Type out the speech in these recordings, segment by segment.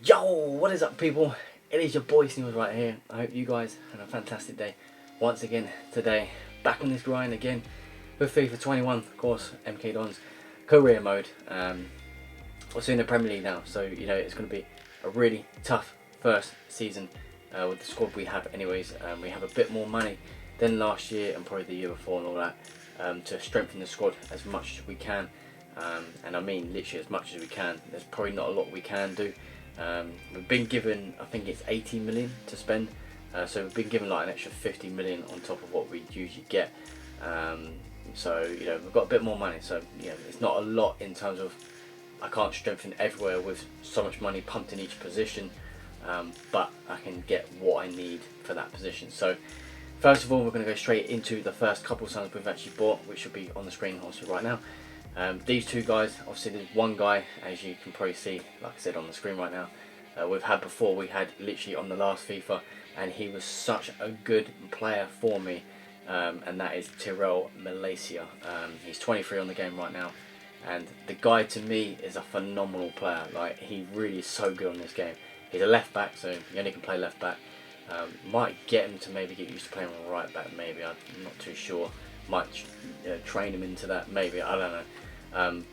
Yo, what is up people? It is your boy Sneebles right here. I hope you guys had a fantastic day. Once again today, back on this grind again with FIFA 21, of course, MK Don's career mode. Also in the Premier League now, so you know it's going to be a really tough first season with the squad we have anyways. We have a bit more money than last year and probably the year before and all that, to strengthen the squad as much as we can. And I mean literally as much as we can. There's probably not a lot we can do. We've been given, I think it's 80 million to spend, so we've been given like an extra 50 million on top of what we usually get. So you know we've got a bit more money, so you know it's not a lot in terms of I can't strengthen everywhere with so much money pumped in each position, but I can get what I need for that position. So first of all, we're going to go straight into the first couple signs we've actually bought, which should be on the screen also right now. These two guys, obviously there's one guy, as you can probably see, like I said on the screen right now, we've had before, we had literally on the last FIFA, and he was such a good player for me, and that is Tyrell Malaysia. He's 23 on the game right now, and the guy to me is a phenomenal player. Like, he really is so good on this game. He's a left back, so he only can play left back. Might get him to maybe get used to playing on right back, maybe, I'm not too sure. Might train him into that, maybe, I don't know.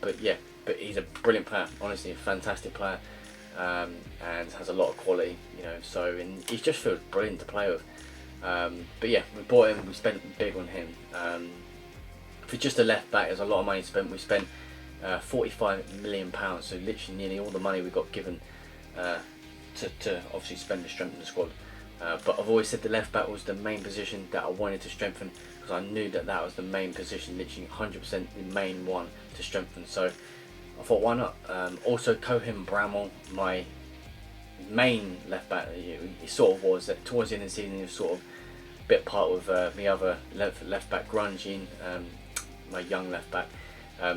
But yeah, but he's a brilliant player, honestly, a fantastic player, and has a lot of quality, you know. So, and he just feels brilliant to play with. But yeah, we bought him, we spent big on him. For just a left back, there's a lot of money spent. We spent £45 million, so literally nearly all the money we got given to obviously spend to strengthen the squad. But I've always said the left back was the main position that I wanted to strengthen, because I knew that that was the main position, literally 100% the main one to strengthen. So I thought, why not? Also, Cohen Bramall, my main left back, he sort of was that towards the end of the season. He was sort of a bit part with my other left back, Grungin, my young left back.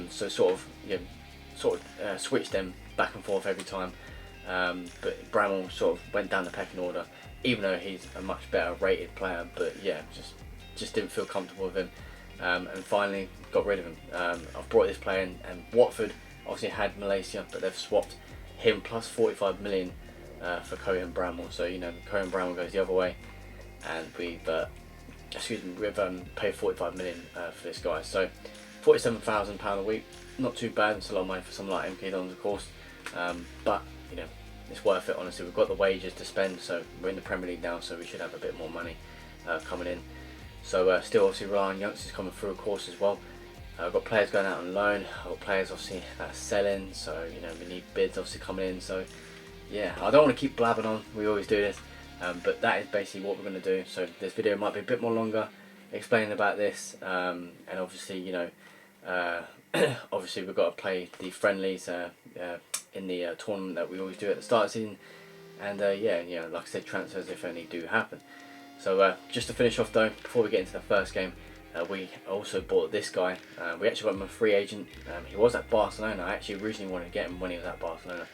So sort of switched them back and forth every time. But Bramall sort of went down the pecking order, even though he's a much better rated player. But yeah, just didn't feel comfortable with him, and finally got rid of him. I've brought this player in, and Watford obviously had Malaysia, but they've swapped him plus 45 million for Cohen Bramall. So you know Cohen Bramall goes the other way, and we've paid 45 million for this guy. So £47,000 a week, not too bad. It's a lot of money for someone like MK Dons, of course, but you know it's worth it. Honestly, we've got the wages to spend, so we're in the Premier League now, so we should have a bit more money coming in. So still obviously rely on youngsters coming through, of course, as well. I've got players going out on loan. I've got players obviously that are selling, so you know we need bids obviously coming in. So yeah, I don't want to keep blabbing on. We always do this, but that is basically what we're going to do. So this video might be a bit more longer, explaining about this, and obviously you know, obviously we've got to play the friendlies in the tournament that we always do at the start of the season, and yeah, you know, like I said, transfers if any do happen. So just to finish off though, before we get into the first game, we also bought this guy. We actually got him a free agent. He was at Barcelona. I actually originally wanted to get him when he was at Barcelona,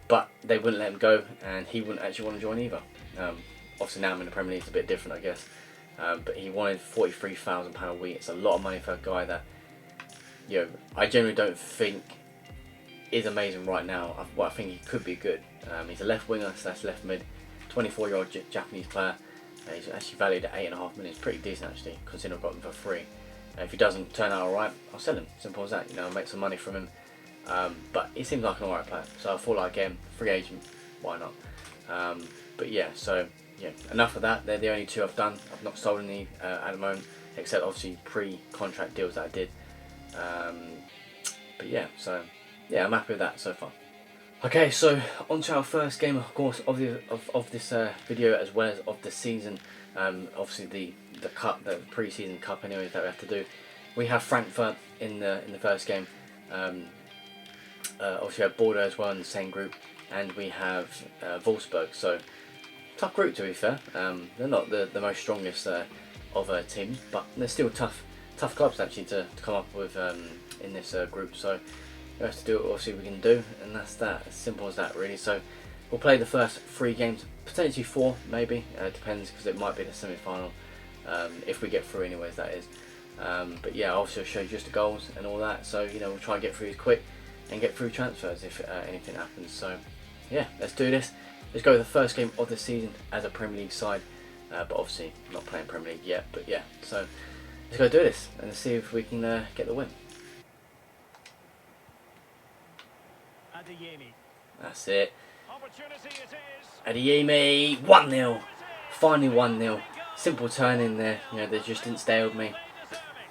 but they wouldn't let him go, and he wouldn't actually want to join either. Obviously now I'm in the Premier League, it's a bit different, I guess. But he wanted £43,000 a week. It's a lot of money for a guy that, you know, I generally don't think is amazing right now. I think he could be good. He's a left winger / left mid, 24-year-old Japanese player. He's actually valued at 8.5 million. It's pretty decent actually, considering I've got him for free. If he doesn't turn out alright, I'll sell him. Simple as that. You know, I'll make some money from him. But he seems like an alright player, so I thought, like, again, free agent, why not? But yeah, so yeah, enough of that. They're the only two I've done. I've not sold any at the moment, except obviously pre-contract deals that I did. But yeah, so yeah, I'm happy with that so far. Okay, so on to our first game, of course, of this video, as well as of the season. Obviously the cup, the pre-season cup, anyways, that we have to do. We have Frankfurt in the first game. Obviously we have Bordeaux as well in the same group, and we have Wolfsburg. So tough group, to be fair. They're not the most strongest of teams, but they're still tough clubs actually to come up with in this group. So we have to do what we can do, and that's that. As simple as that, really. So we'll play the first 3 games, potentially 4, maybe. Depends, because it might be the semi-final if we get through, anyways. That is. But yeah, I'll also show you just the goals and all that. So you know, we'll try and get through quick and get through transfers if anything happens. So yeah, let's do this. Let's go the first game of the season as a Premier League side, but obviously not playing Premier League yet. But yeah, so let's go do this and let's see if we can get the win. That's it. Adeyemi, 1-0. Finally 1-0. Simple turn in there. You know, they just didn't stay with me.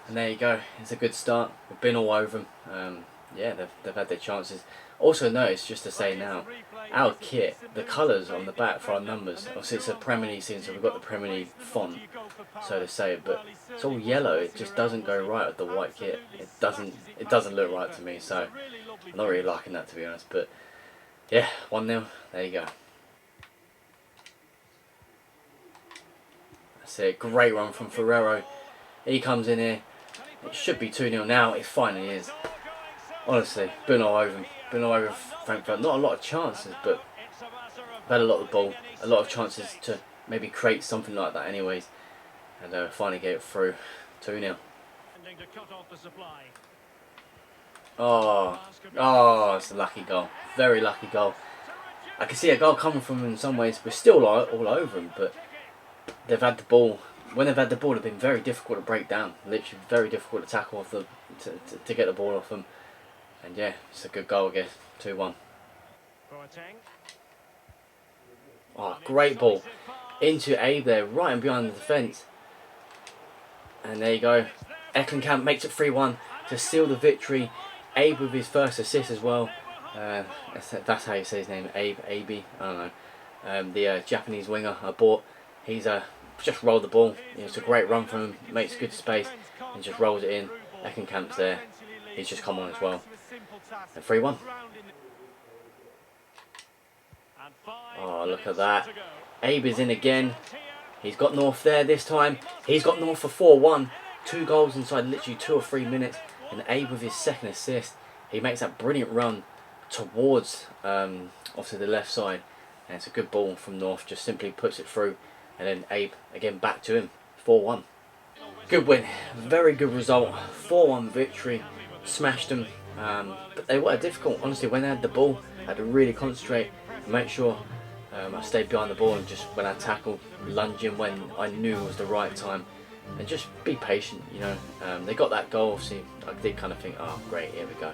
And there you go. It's a good start. We've been all over them. Yeah, they've had their chances. Also notice, just to say now, our kit, the colours on the back for our numbers, obviously it's a Premier League season, so we've got the Premier League font, so to say, but it's all yellow. It just doesn't go right with the white kit. It doesn't look right to me, so I'm not really liking that, to be honest. But yeah, 1-0. There you go. That's it. Great run from Ferrero. He comes in here. It should be 2-0 now. It finally is. Honestly, been all over him. Been all over Frankfurt. Not a lot of chances, but I've had a lot of the ball. A lot of chances to maybe create something like that anyways. And finally get it through. 2-0. Oh, it's a lucky goal. Very lucky goal. I can see a goal coming from him in some ways. We're still all over him, but they've had the ball. When they've had the ball, they've been very difficult to break down. Literally very difficult to tackle off them, to get the ball off them. And yeah, it's a good goal, I guess. 2-1. Oh, great ball. Into Abe there, right in behind the defence. And there you go. Eckenkamp makes it 3-1 to seal the victory. Abe with his first assist as well. That's how you say his name, Abe, I don't know. The Japanese winger I bought, he's just rolled the ball. It's a great run from him, makes good space, and just rolls it in. Eckenkamp's there. He's just come on as well. And 3-1. Oh, look at that. Abe is in again. He's got North there this time. He's got North for 4-1. 2 goals inside literally 2 or 3 minutes. And Abe with his second assist. He makes that brilliant run towards off to the left side. And it's a good ball from North. Just simply puts it through. And then Abe again back to him. 4-1. Good win. Very good result. 4-1 victory. Smashed them. But they were difficult. Honestly, when they had the ball, I had to really concentrate and make sure I stayed behind the ball, and just when I tackled, lunge in when I knew it was the right time, and just be patient, you know. They got that goal, so I did kind of think, oh great, here we go.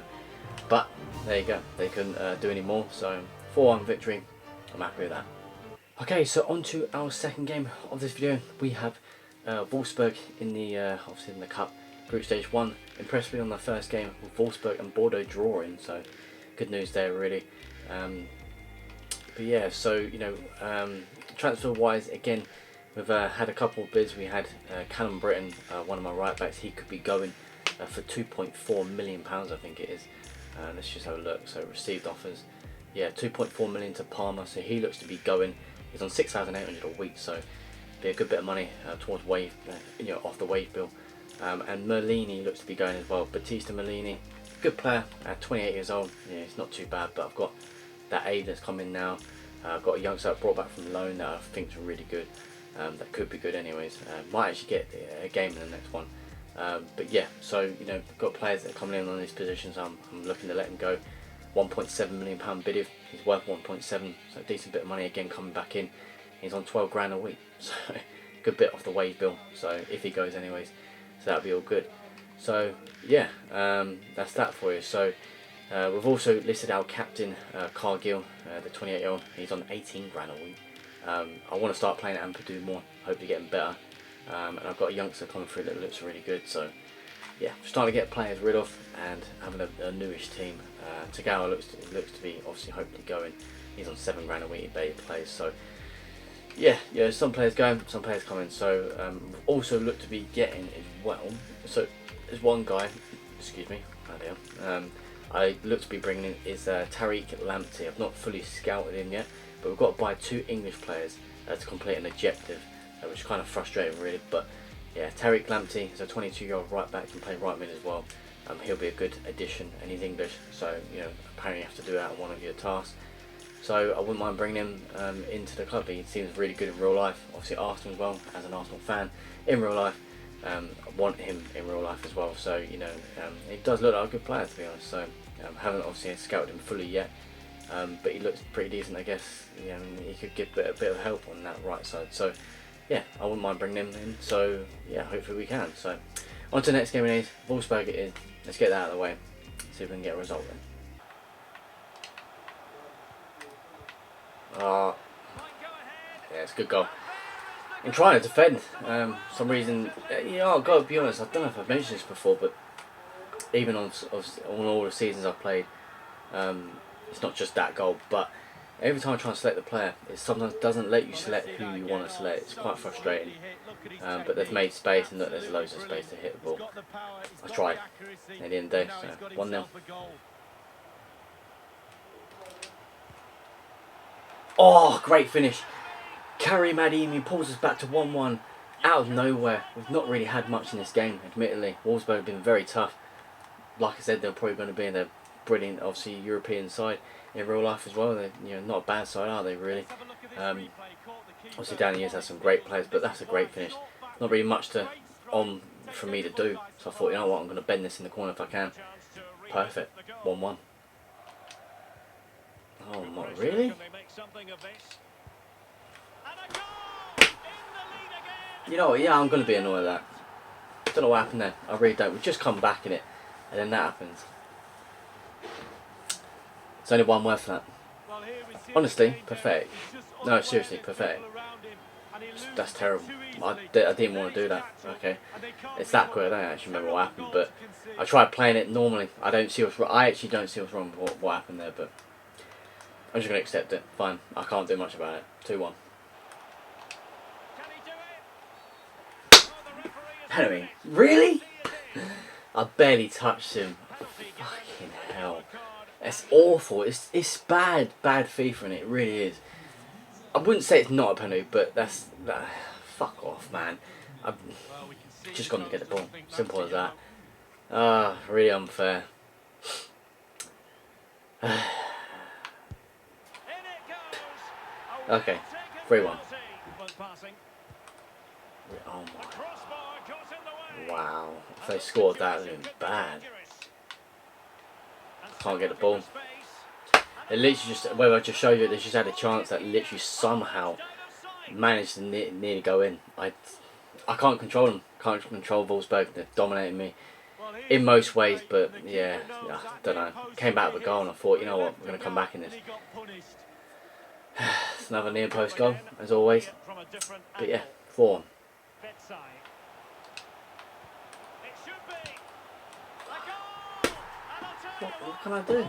But there you go, they couldn't do any more, so 4-1 victory, I'm happy with that. Okay, so on to our second game of this video. We have Wolfsburg in the obviously in the cup, group stage 1. Impressed me on the first game with Wolfsburg and Bordeaux drawing, so good news there really. But yeah, so you know, transfer wise, again, we've had a couple of bids. We had Callum Britton, one of my right backs. He could be going for £2.4 million, I think it is. Let's just have a look. So received offers, yeah, 2.4 million to Parma. So he looks to be going. He's on 6,800 a week, so be a good bit of money towards wave, you know, off the wage bill. And Merlini looks to be going as well. Batista Merlini, good player at 28 years old. Yeah, it's not too bad, but I've got that Abe that's come in now. I've got a youngster I brought back from loan that I think is really good. That could be good anyways. Might actually get a game in the next one. But yeah, so you know, got players that are coming in on these positions. I'm looking to let him go. £1.7 million bid. He's worth 1.7, so a decent bit of money again coming back in. He's on 12 grand a week, so good bit off the wage bill. So if he goes anyways, so that'll be all good. So yeah, that's that for you. So we've also listed our captain, Cargill, the 28-year-old. He's on 18 grand a week. I want to start playing at Ampadu more, hopefully getting better. And I've got a youngster coming through that looks really good. So yeah, starting to get players rid of and having a newish team. Tagawa looks to be obviously hopefully going. He's on 7 grand a week, he plays. So yeah, some players going, some players coming. So also look to be getting as well. So there's one guy, excuse me, I look to be bringing in is Tariq Lamptey. I've not fully scouted him yet, but we've got to buy 2 English players to complete an objective, which is kind of frustrating really. But yeah, Tariq Lamptey is a 22-year-old right back, can play right mid as well. He'll be a good addition, and he's English, so you know, apparently you have to do that at one of your tasks. So I wouldn't mind bringing him into the club. He seems really good in real life. Obviously Arsenal as well, as an Arsenal fan in real life. I want him in real life as well. So you know, he does look like a good player, to be honest. So haven't obviously scouted him fully yet, but he looks pretty decent, I guess. You know, he could give a bit of help on that right side. So yeah, I wouldn't mind bringing him in. So yeah, hopefully we can. So on to the next game it is. Wolfsburg it is. Let's get that out of the way. See if we can get a result then. Oh, yeah, it's a good goal. I'm trying to defend. Some reason, you know, I've got to be honest. I don't know if I've mentioned this before, but even on all the seasons I've played, it's not just that goal. But every time I try and select the player, it sometimes doesn't let you select who you want to select. It's quite frustrating. But they've made space, and look, there's loads of space to hit the ball. I tried. At the end of the day, so 1-0. Oh, great finish. Karim Adeyemi pulls us back to 1-1 out of nowhere. We've not really had much in this game, admittedly. Wolfsburg have been very tough. Like I said, they're probably going to be in their brilliant, obviously, European side in real life as well. They're, you know, not a bad side, are they, really? Obviously, down the years has some great players, but that's a great finish. Not really much for me to do. So I thought, you know what, I'm going to bend this in the corner if I can. Perfect. 1-1. Oh, not really? You know what, yeah, I'm going to be annoyed at that. Don't know what happened there. I really don't. We've just come back in it, and then that happens. It's only one word for that. Honestly, pathetic. No, seriously, pathetic. That's terrible. I didn't want to do that. Okay, it's that quick. I don't actually remember what happened, but I tried playing it normally. I actually don't see what's wrong with what happened there, but I'm just going to accept it. Fine. I can't do much about it. 2-1. Anyway, really? I barely touched him. Fucking hell. It's awful. It's bad FIFA, and it really is. I wouldn't say it's not a penalty, but fuck off, man. I've just gone to get the ball. Simple as that. Really unfair. Okay, 3-1. Oh my. Wow. If they scored that, it would have been bad. Can't get the ball. They literally just, whether I just show you, they just had a chance that literally somehow managed to nearly go in. I can't control them. Can't control Wolfsburg. They're dominating me in most ways, but yeah, I don't know. Came back with a goal and I thought, you know what, we're going to come back in this. It's another near post goal, as always. But yeah, 4-1. What can I do?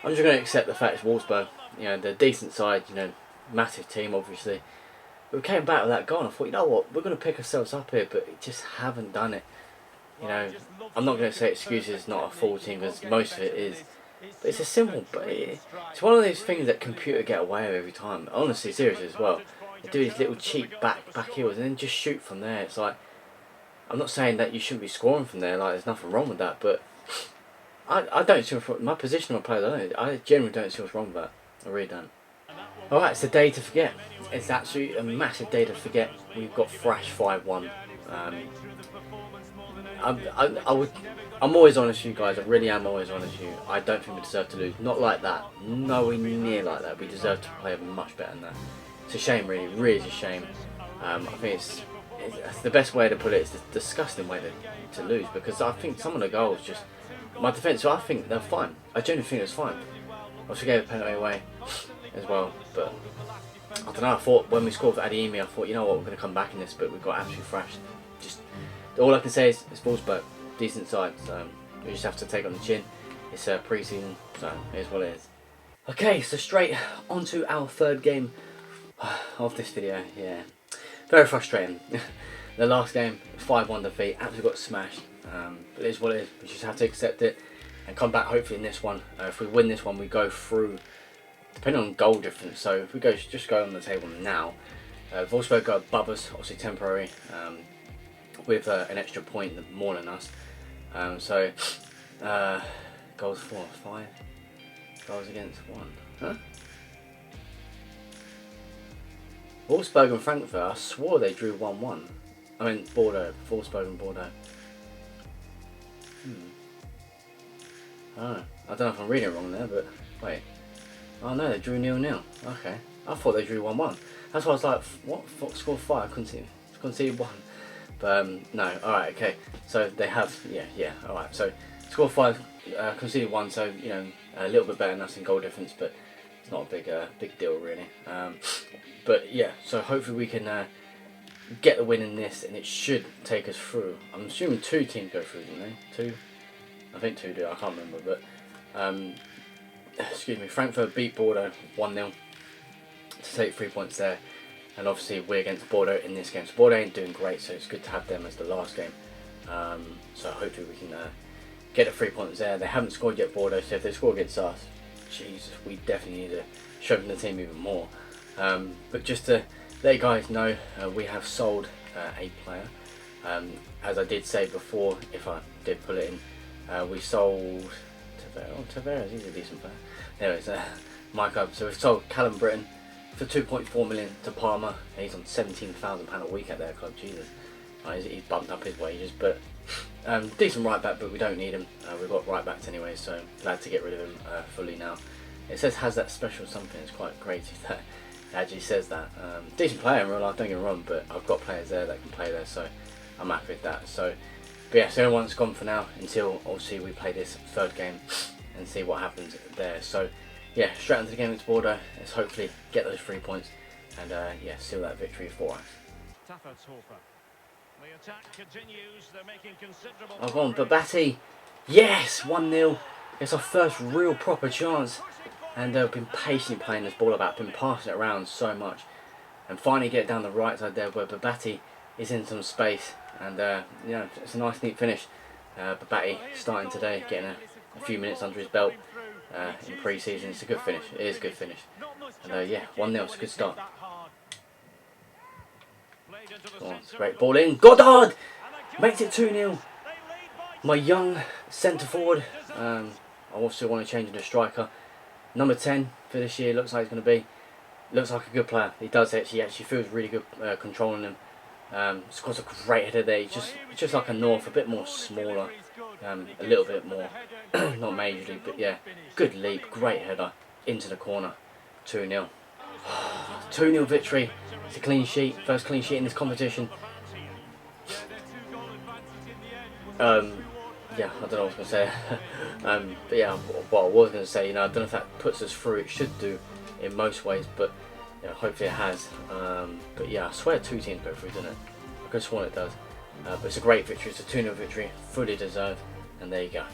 I'm just going to accept the fact it's Wolfsburg. You know, they're a decent side, you know, massive team, obviously. But we came back with that goal and I thought, you know what, we're going to pick ourselves up here, but just haven't done it. You know, I'm not going to say excuses, it's not a full team, because most of it is. But it's a simple, but it's one of those things that computer get away with every time. Honestly, seriously as well. They do these little cheap back heels and then just shoot from there. It's like, I'm not saying that you shouldn't be scoring from there, like there's nothing wrong with that, but I don't see what's, my position on players, I generally don't see what's wrong with that. I really don't. Alright, it's a day to forget. It's actually a massive day to forget. We've got Thrash 5-1. I'm always honest with you guys. I really am always honest with you. I don't think we deserve to lose. Not like that. Nowhere near like that. We deserve to play much better than that. It's a shame, really. Really is a shame. I think it's the best way to put it. It's a disgusting way to lose, because I think some of the goals just, my defence, so I think they're fine. I genuinely think it's fine. Obviously gave a penalty away as well, but I don't know. I thought when we scored for Adeyemi, I thought, you know what, we're going to come back in this, but we got absolutely thrashed. Just all I can say is it's Wolfsburg, decent side, so we just have to take on the chin. It's pre-season, so here's what it is. Okay, so straight onto our third game of this video. Yeah, very frustrating. The last game, 5-1 defeat, absolutely got smashed. But it is what it is. We just have to accept it and come back hopefully in this one. If we win this one, we go through, depending on goal difference. So if we just go on the table now, Wolfsburg go above us, obviously temporary, with an extra point more than us. Goals for 5, goals against 1. Huh? Wolfsburg and Frankfurt, I swore they drew 1-1. I mean Bordeaux, Wolfsburg and Bordeaux. I don't know if I'm reading it wrong there, but Wait. Oh no, they drew 0-0. Okay. I thought they drew 1-1. That's why I was like, what? Score 5? Conceded 1. But no. Alright, okay. So they have, yeah. Alright, so score 5, conceded 1, so, you know, a little bit better than us in goal difference, but it's not a big deal really. But yeah, so hopefully we can get the win in this, and it should take us through. I'm assuming 2 teams go through, don't they? 2? I think 2 do, I can't remember, but excuse me, Frankfurt beat Bordeaux 1-0 to take 3 points there, and obviously we're against Bordeaux in this game. So Bordeaux ain't doing great, so it's good to have them as the last game. So hopefully we can get the 3 points there. They haven't scored yet, Bordeaux, so if they score against us, Jesus, we definitely need to strengthen the team even more. But just to let you guys know, we have sold a player. As I did say before, if I did pull it in, we sold Tavares, he's a decent player. Anyways, Micah, so we've sold Callum Britton for 2.4 million to Parma. He's on £17,000 a week at their club. Jesus, he's bumped up his wages, but decent right back, but we don't need him. We've got right backs anyway, so glad to get rid of him fully now. It says has that special something. It's quite creative that it actually says that. Decent player in real life, don't get me wrong, but I've got players there that can play there, so I'm happy with that. So, but yeah, so everyone's gone for now until obviously we play this 3rd game and see what happens there. So yeah, straight into the game against Bordeaux. Let's hopefully get those 3 points and yeah, seal that victory for us. Oh, go on, Babati. Yes, 1-0. It's our first real proper chance. And they've been patiently playing this ball about, been passing it around so much. And finally get it down the right side there where Babati is in some space. And you know, it's a nice neat finish. Babati starting today, getting a few minutes under his belt in pre-season. It's a good finish. It is a good finish. And yeah, 1-0. It's a good start. Oh, it's a great ball in. Goddard makes it 2-0. My young centre forward. I also want to change into striker. Number 10 for this year. Looks like he's going to be. Looks like a good player. He does actually. Actually feels really good controlling him. Scores a great header there. He's just like a North, a bit more smaller, a little bit more, not majorly, but yeah, good leap, great header into the corner. 2-0. 2-0 victory. It's a clean sheet, first clean sheet in this competition. Yeah, I don't know what I was going to say. But yeah, what I was going to say, you know, I don't know if that puts us through. It should do in most ways, but you know, hopefully it has. But yeah, I swear 2 teams go through, doesn't it? I could have sworn it does. But it's a great victory. It's a 2-0 victory, fully deserved, and there you go.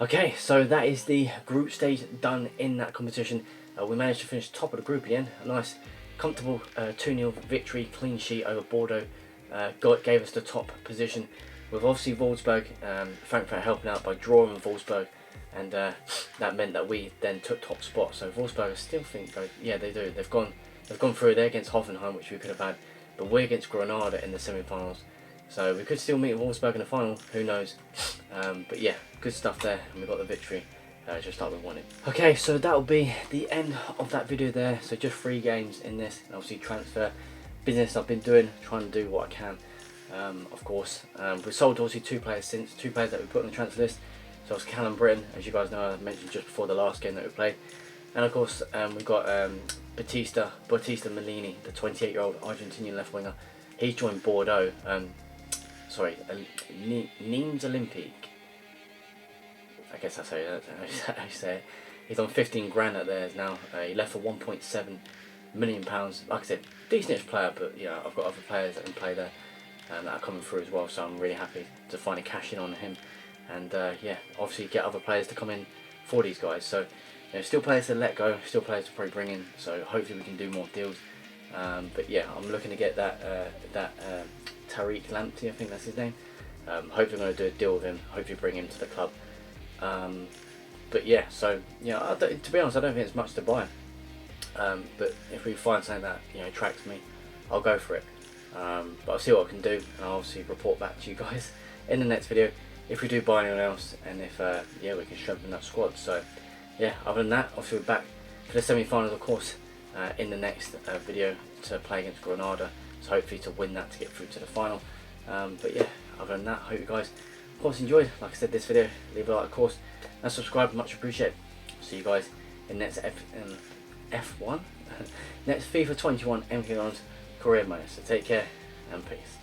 Okay, so that is the group stage done in that competition. We managed to finish top of the group again. A nice, comfortable 2-0 victory, clean sheet over Bordeaux. Gave us the top position. With obviously Wolfsburg, Frankfurt helping out by drawing with Wolfsburg, and that meant that we then took top spot. So Wolfsburg, I still think, yeah, they do. They've gone through there against Hoffenheim, which we could have had, but we're against Granada in the semi-finals, so we could still meet Wolfsburg in the final. Who knows? But yeah, good stuff there, and we got the victory, just like we wanted. Okay, so that will be the end of that video there. So just 3 games in this, and obviously transfer business I've been doing, trying to do what I can. Of course, we've sold obviously 2 players since, 2 players that we put on the transfer list. So it's Callum Britton, as you guys know, I mentioned just before the last game that we played, and of course we've got Bautista Mellini, the 28-year-old Argentinian left winger. He's joined Bordeaux. Sorry, Nîmes Olympique. I guess that's how you say it. He's on 15 grand at theirs now. He left for £1.7 million. Like I said, decentish player, but you know, I've got other players that can play there. That are coming through as well, so I'm really happy to finally cash in on him, and yeah, obviously get other players to come in for these guys. So you know, still players to let go, still players to probably bring in, so hopefully we can do more deals. But yeah, I'm looking to get that Tariq Lamptey, I think that's his name. Hopefully I'm going to do a deal with him, hopefully bring him to the club. But yeah, so you know, to be honest, I don't think it's much to buy, but if we find something that, you know, attracts me, I'll go for it. But I'll see what I can do, and I'll obviously report back to you guys in the next video if we do buy anyone else, and if yeah, we can strengthen that squad. So yeah, other than that, obviously we're back for the semi-finals, of course, in the next video to play against Granada, so hopefully to win that to get through to the final. But yeah, other than that, I hope you guys of course enjoyed. Like I said, this video, leave a like of course, and subscribe, much appreciated. see you guys in next F1, next FIFA 21 MK Dons career mode. So take care and peace.